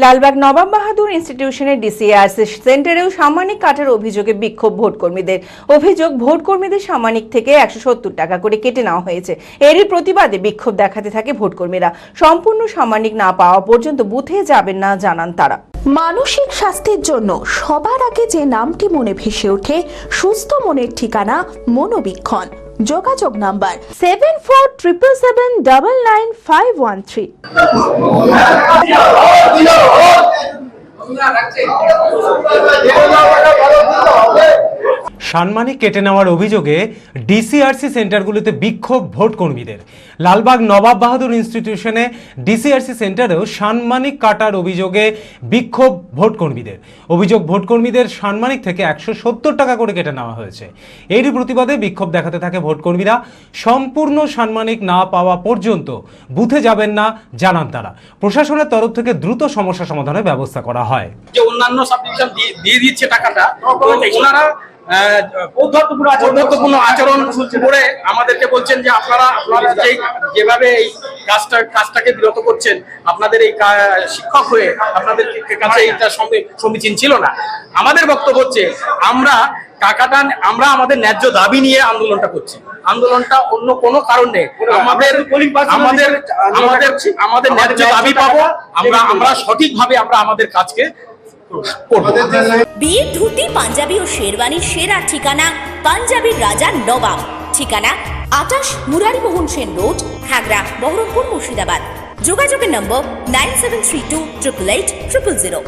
লালবাগ নবাব বাহাদুর ইনস্টিটিউশনের DCRC সেন্টারেও সাম্মানিক কাটার অভিযোগে বিক্ষোভ ভোটকর্মীদের। অভিযোগ, ভোটকর্মীদের সাম্মানিক থেকে 170 টাকা করে কেটে নেওয়া হয়েছে। এরই প্রতিবাদে বিক্ষোভ দেখাতে থাকে ভোটকর্মীরা। সম্পূর্ণ সাম্মানিক না পাওয়া পর্যন্ত বুথে যাবেন না জানান তারা। মানসিক স্বাস্থ্যের জন্য সবার আগে যে নামটি মনে ভেসে ওঠে, সুস্থ মনের ঠিকানা মনোবীক্ষণ। যোগাযোগ নাম্বার 7477799513। সাম্মানিক কেটে নেওয়ার অভিযোগে ডিসিআরসি সেন্টারগুলোতে বিক্ষোভ ভোটকর্মীদের। লালবাগ নবাব বাহাদুর ইনস্টিটিউশনে ডিসিআরসি সেন্টারেও সাম্মানিক কাটার অভিযোগে বিক্ষোভ ভোটকর্মীদের। অভিযোগ, ভোটকর্মীদের সাম্মানিক থেকে 170 টাকা করে কেটে নেওয়া হয়েছে। এরই প্রতিবাদে বিক্ষোভ দেখাতে থাকে ভোটকর্মীরা। সম্পূর্ণ সাম্মানিক না পাওয়া পর্যন্ত বুথে যাবেন না জানান তারা। প্রশাসনের তরফ থেকে দ্রুত সমস্যা সমাধানের ব্যবস্থা করা হয়। যে অন্যান্য সাবডিভিশন দিয়ে দিচ্ছে টাকাটা, ওনারা ঔদ্ধত্যপূর্ণ আচরণ করে আমাদেরকে বলছেন যে আপনারা যেভাবে এই কাজটাকে বিরত করছেন, আপনাদের এই শিক্ষক হয়ে আপনাদের কাছে এইটা সমীচীন ছিল না। আমাদের বক্তব্য হচ্ছে, আমরা আমাদের ন্যায্য দাবি নিয়ে আন্দোলনটা করছি। আন্দোলনটা অন্য কোনো কারণ নেই। আমাদের ন্যায্য দাবি পাবো, আমরা সঠিকভাবে আমাদের কাজকে বিয়ের ধুতি, পাঞ্জাবি ও শেরওয়ানির সেরা ঠিকানা পাঞ্জাবির রাজা নবাব। ঠিকানা 28 মুরারিমোহন সেন রোড, খাগড়া, বহরমপুর, মুর্শিদাবাদ। যোগাযোগের নম্বর 9732880000।